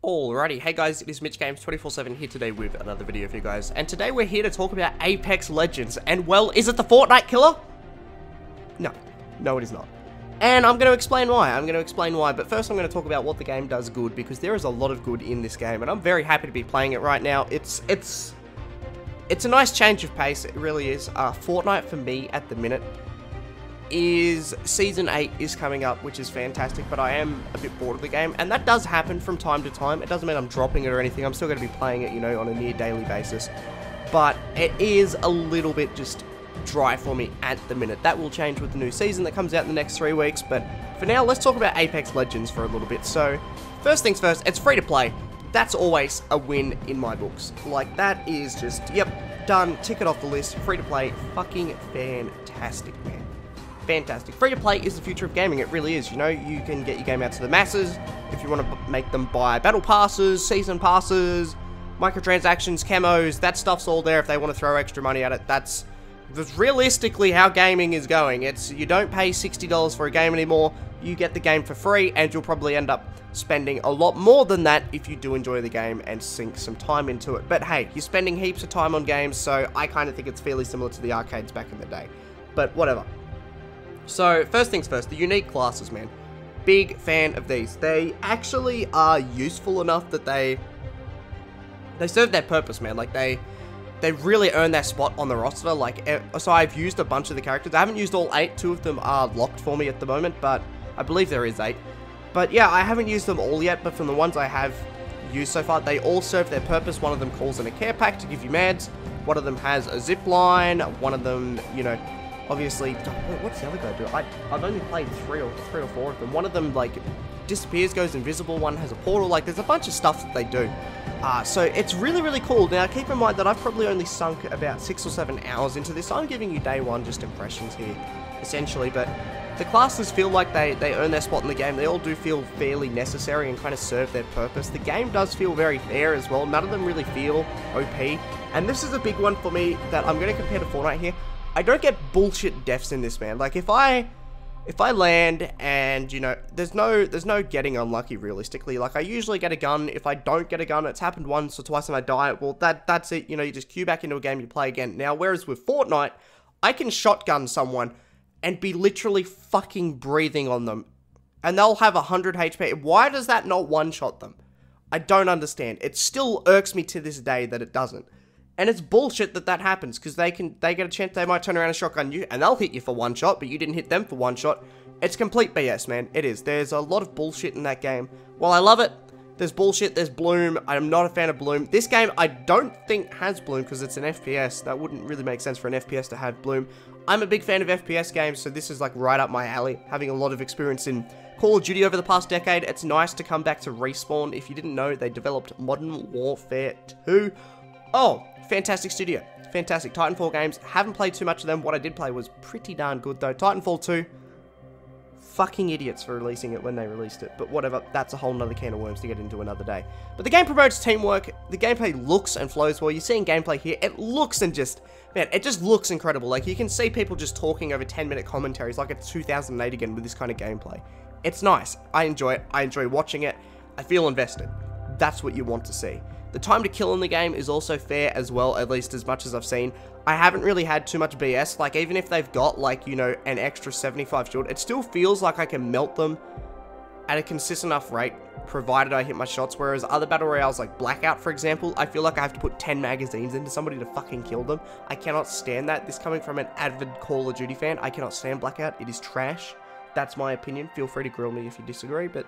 Alrighty, hey guys, it is Mitch Games 24/7 here today with another video for you guys, and today we're here to talk about Apex Legends, and well, is it the Fortnite killer? No, it is not. And I'm going to explain why, but first I'm going to talk about what the game does good, because there is a lot of good in this game, and I'm very happy to be playing it right now. It's a nice change of pace, it really is. Fortnite for me at the minute is Season 8 is coming up, which is fantastic, but I am a bit bored of the game, and that does happen from time to time. It doesn't mean I'm dropping it or anything. I'm still going to be playing it, you know, on a near daily basis, but it is a little bit just dry for me at the minute. That will change with the new season that comes out in the next 3 weeks, but for now, let's talk about Apex Legends for a little bit. So, first things first, it's free to play. That's always a win in my books. Like, that is just, yep, done, tick it off the list, free to play, fucking fantastic, man. Fantastic. Free to play is the future of gaming, it really is. You know, you can get your game out to the masses if you want to make them buy battle passes, season passes, microtransactions, camos, that stuff's all there if they want to throw extra money at it. That's realistically how gaming is going. It's, you don't pay $60 for a game anymore, you get the game for free, and you'll probably end up spending a lot more than that if you do enjoy the game and sink some time into it. But hey, you're spending heaps of time on games, so I kind of think it's fairly similar to the arcades back in the day. But whatever. So, first things first, the unique classes, man. Big fan of these. They actually are useful enough that they serve their purpose, man. Like, they really earn their spot on the roster. Like, so I've used a bunch of the characters. I haven't used all 8. 2 of them are locked for me at the moment, but I believe there is 8. But yeah, I haven't used them all yet, but from the ones I have used so far, they all serve their purpose. One of them calls in a care pack to give you meds. One of them has a zip line. One of them, you know, obviously, what's the other guy do? I've only played three or four of them. One of them, like, disappears, goes invisible. One has a portal. Like, there's a bunch of stuff that they do. So it's really, really cool. Now, keep in mind that I've probably only sunk about 6 or 7 hours into this. I'm giving you day one just impressions here, essentially. But the classes feel like they earn their spot in the game. They all do feel fairly necessary and kind of serve their purpose. The game does feel very fair as well. None of them really feel OP. And this is a big one for me that I'm going to compare to Fortnite here. I don't get bullshit deaths in this, man. Like, if I land and, you know, there's no getting unlucky realistically. Like, I usually get a gun. If I don't get a gun, it's happened once or twice and I die, well, that's it. You know, you just queue back into a game, you play again. Now, whereas with Fortnite, I can shotgun someone and be literally fucking breathing on them, and they'll have 100 HP. Why does that not one-shot them? I don't understand. It still irks me to this day that it doesn't. And it's bullshit that happens, because they get a chance, they might turn around and shotgun you, and they'll hit you for one shot, but you didn't hit them for one shot. It's complete BS, man. It is. There's a lot of bullshit in that game. While I love it, there's bullshit, there's Bloom. I'm not a fan of Bloom. This game, I don't think has Bloom, because it's an FPS. That wouldn't really make sense for an FPS to have Bloom. I'm a big fan of FPS games, so this is like right up my alley. Having a lot of experience in Call of Duty over the past decade, it's nice to come back to Respawn. If you didn't know, they developed Modern Warfare 2. Oh, fantastic studio. Fantastic. Titanfall games. Haven't played too much of them. What I did play was pretty darn good, though. Titanfall 2. Fucking idiots for releasing it when they released it. But whatever. That's a whole nother can of worms to get into another day. But the game promotes teamwork. The gameplay looks and flows well. You're seeing gameplay here. It looks and just... Man, it just looks incredible. Like, you can see people just talking over 10-minute commentaries like it's 2008 again with this kind of gameplay. It's nice. I enjoy it. I enjoy watching it. I feel invested. That's what you want to see. The time to kill in the game is also fair as well, at least as much as I've seen. I haven't really had too much BS, like, even if they've got, like, you know, an extra 75 shield, it still feels like I can melt them at a consistent enough rate, provided I hit my shots, whereas other battle royales, like Blackout, for example, I feel like I have to put 10 magazines into somebody to fucking kill them. I cannot stand that. This coming from an avid Call of Duty fan, I cannot stand Blackout. It is trash. That's my opinion. Feel free to grill me if you disagree, but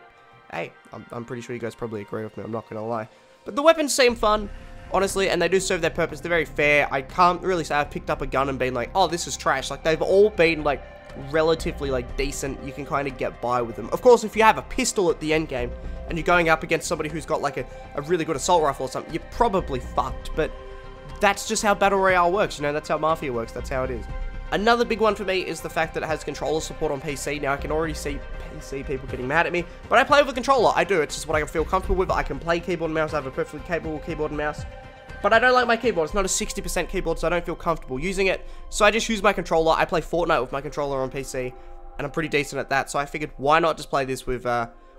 hey, I'm pretty sure you guys probably agree with me, I'm not gonna lie. But the weapons seem fun, honestly, and they do serve their purpose. They're very fair. I can't really say I've picked up a gun and been like, oh, this is trash. Like, they've all been, like, relatively, like, decent. You can kind of get by with them. Of course, if you have a pistol at the end game, and you're going up against somebody who's got, like, a really good assault rifle or something, you're probably fucked. But that's just how Battle Royale works, you know? That's how Mafia works. That's how it is. Another big one for me is the fact that it has controller support on PC. Now, I can already see PC people getting mad at me, but I play with a controller. I do. It's just what I feel comfortable with. I can play keyboard and mouse. I have a perfectly capable keyboard and mouse, but I don't like my keyboard. It's not a 60% keyboard, so I don't feel comfortable using it. So I just use my controller. I play Fortnite with my controller on PC, and I'm pretty decent at that. So I figured, why not just play this with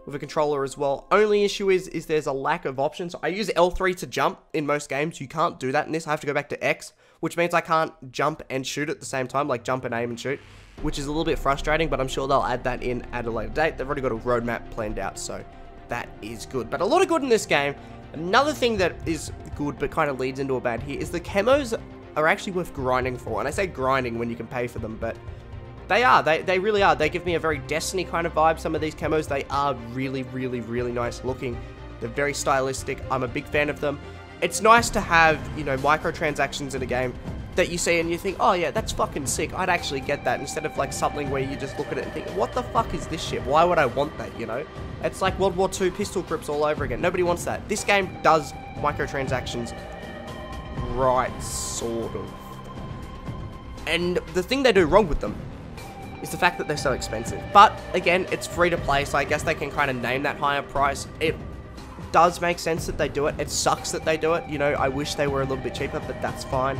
with a controller as well. Only issue is there's a lack of options. I use L3 to jump in most games. You can't do that in this. I have to go back to X, which means I can't jump and shoot at the same time, like jump and aim and shoot, which is a little bit frustrating, but I'm sure they'll add that in at a later date. They've already got a roadmap planned out, so that is good. But a lot of good in this game. Another thing that is good but kind of leads into a bad here is the camos are actually worth grinding for. And I say grinding when you can pay for them, but they are. They really are. They give me a very Destiny kind of vibe, some of these camos. They are really, really, really nice looking. They're very stylistic. I'm a big fan of them. It's nice to have, you know, microtransactions in a game that you see and you think, oh yeah, that's fucking sick. I'd actually get that, instead of like something where you just look at it and think, what the fuck is this shit? Why would I want that, you know? It's like World War II pistol grips all over again. Nobody wants that. This game does microtransactions right, sort of. And the thing they do wrong with them is the fact that they're so expensive. But again, it's free to play, so I guess they can kind of name that higher price. It does make sense that they do it. It sucks that they do it. You know, I wish they were a little bit cheaper, but that's fine.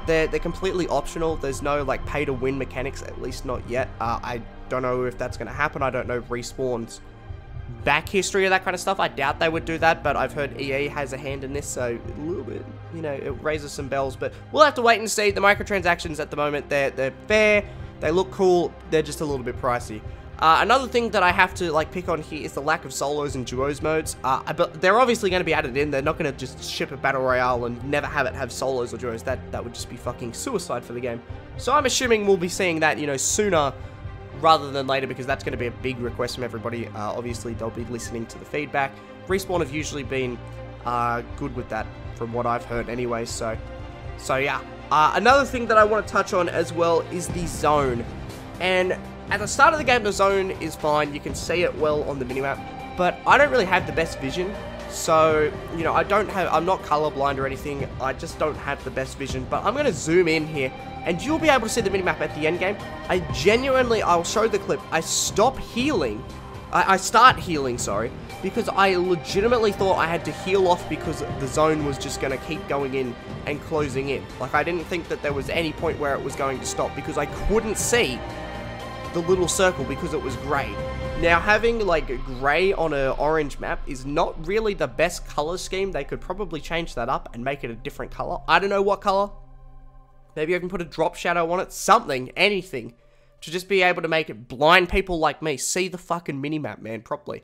They're completely optional. There's no like pay to win mechanics, at least not yet. I don't know if that's going to happen. I don't know Respawn's back history of that kind of stuff. I doubt they would do that, but I've heard EA has a hand in this, so a little bit, you know, it raises some bells. But we'll have to wait and see. The microtransactions at the moment, they're fair. They look cool. They're just a little bit pricey. Another thing that I have to like pick on here is the lack of solos and duos modes. But they're obviously going to be added in. They're not going to just ship a battle royale and never have it have solos or duos. That would just be fucking suicide for the game. So I'm assuming we'll be seeing that, you know, sooner rather than later, because that's going to be a big request from everybody. Obviously, they'll be listening to the feedback. Respawn have usually been good with that, from what I've heard anyway. So yeah. Another thing that I want to touch on as well is the zone. And at the start of the game, the zone is fine. You can see it well on the minimap, but I don't really have the best vision. So, you know, I'm not colorblind or anything. I just don't have the best vision, but I'm going to zoom in here and you'll be able to see the minimap at the end game. I'll show the clip. I start healing, sorry, because I legitimately thought I had to heal off because the zone was just going to keep going in and closing in. Like, I didn't think that there was any point where it was going to stop because I couldn't see the little circle because it was grey. Now, having like grey on an orange map is not really the best color scheme. They could probably change that up and make it a different color. I don't know what color. Maybe I can put a drop shadow on it. Something, anything, to just be able to make it blind people like me see the fucking minimap, man, properly.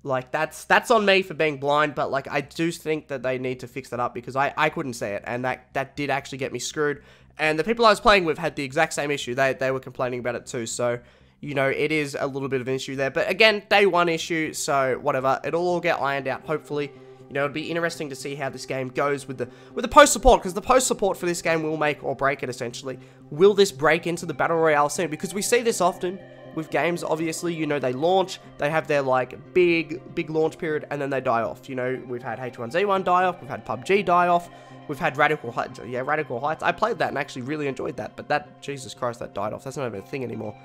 Like, that's on me for being blind, but like, I do think that they need to fix that up because I couldn't see it, and that did actually get me screwed. And the people I was playing with had the exact same issue. They were complaining about it too, so, you know, it is a little bit of an issue there. But again, day one issue, so whatever. It'll all get ironed out, hopefully. You know, it'll be interesting to see how this game goes with the post-support, because the post-support for this game will make or break it, essentially. Will this break into the Battle Royale scene? Because we see this often with games, obviously. You know, they launch, they have their, like, big launch period, and then they die off. You know, we've had H1Z1 die off, we've had PUBG die off, we've had Radical Heights. Yeah, Radical Heights. I played that and actually really enjoyed that, but that, Jesus Christ, that died off. That's not even a thing anymore.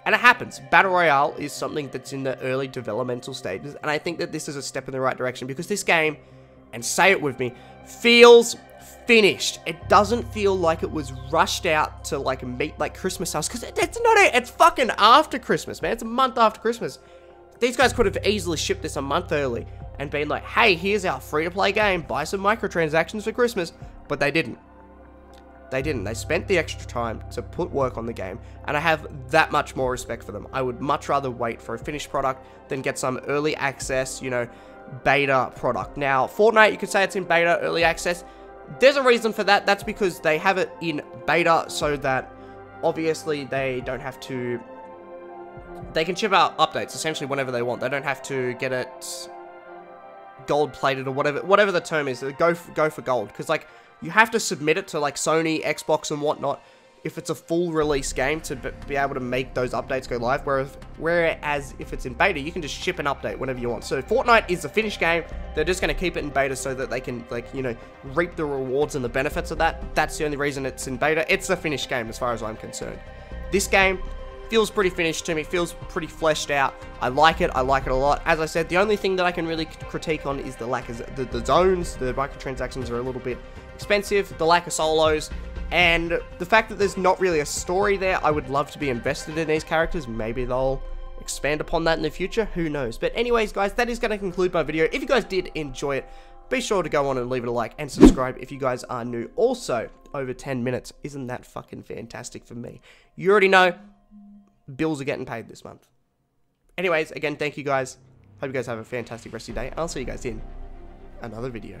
And it happens. Battle Royale is something that's in the early developmental stages, and I think that this is a step in the right direction, because this game, and say it with me, feels finished. It doesn't feel like it was rushed out to, like, meet, like, Christmas sales, because it's not it. It's fucking after Christmas, man. It's a month after Christmas. These guys could have easily shipped this a month early and been like, hey, here's our free-to-play game, buy some microtransactions for Christmas, but they didn't. They didn't. They spent the extra time to put work on the game, and I have that much more respect for them. I would much rather wait for a finished product than get some early access, you know, beta product. Now, Fortnite, you could say it's in beta, early access. There's a reason for that. That's because they have it in beta so that, obviously, they don't have to... They can ship out updates, essentially, whenever they want. They don't have to get it gold-plated or whatever the term is. Go for gold, because, like, you have to submit it to, like, Sony, Xbox, and whatnot if it's a full release game to be able to make those updates go live, whereas if it's in beta, you can just ship an update whenever you want. So Fortnite is the finished game. They're just going to keep it in beta so that they can, like, you know, reap the rewards and the benefits of that. That's the only reason it's in beta. It's a finished game as far as I'm concerned. This game feels pretty finished to me, feels pretty fleshed out. I like it a lot. As I said, the only thing that I can really critique on is the lack of the zones. The microtransactions are a little bit expensive, the lack of solos, and the fact that there's not really a story there. I would love to be invested in these characters. Maybe they'll expand upon that in the future, who knows. But anyways, guys, that is going to conclude my video. If you guys did enjoy it, be sure to go on and leave it a like and subscribe if you guys are new. Also, over 10 minutes. Isn't that fucking fantastic for me? You already know, bills are getting paid this month. Anyways, again, thank you guys. Hope you guys have a fantastic rest of your day. I'll see you guys in another video.